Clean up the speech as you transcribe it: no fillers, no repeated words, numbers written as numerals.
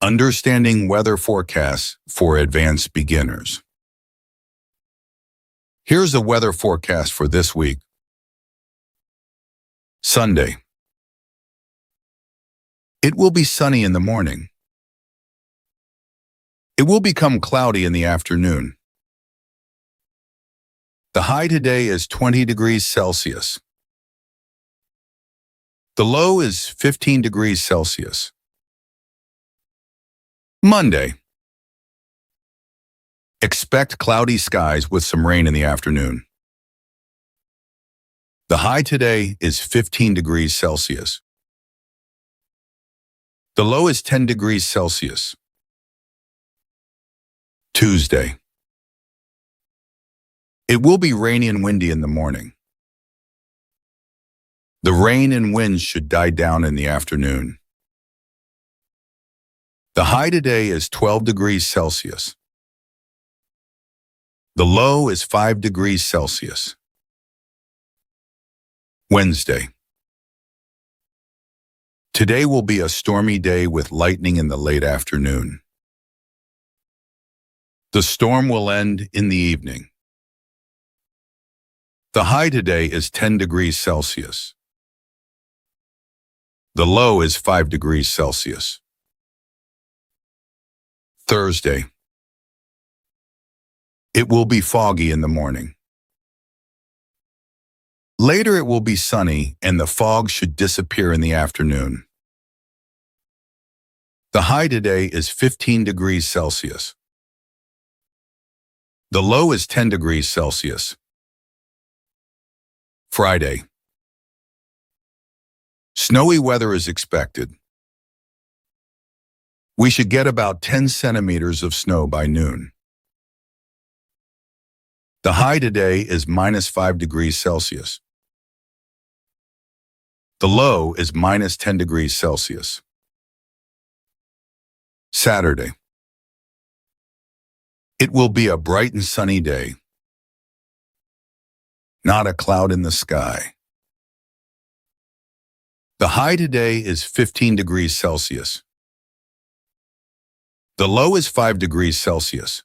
Understanding weather forecasts for advanced beginners. Here's the weather forecast for this week. Sunday. It will be sunny in the morning. It will become cloudy in the afternoon. The high today is 20 degrees Celsius. The low is 15 degrees Celsius. Monday. Expect cloudy skies with some rain in the afternoon. The high today is 15 degrees Celsius. The low is 10 degrees Celsius. Tuesday. It will be rainy and windy in the morning. The rain and wind should die down in the afternoon. The high today is 12 degrees Celsius. The low is 5 degrees Celsius. Wednesday. Today will be a stormy day with lightning in the late afternoon. The storm will end in the evening. The high today is 10 degrees Celsius. The low is 5 degrees Celsius. Thursday. It will be foggy in the morning. Later it will be sunny and the fog should disappear in the afternoon. The high today is 15 degrees Celsius. The low is 10 degrees Celsius. Friday. Snowy weather is expected. We should get about 10 centimeters of snow by noon. The high today is -5 degrees Celsius. The low is -10 degrees Celsius. Saturday. It will be a bright and sunny day. Not a cloud in the sky. The high today is 15 degrees Celsius. The low is 5 degrees Celsius.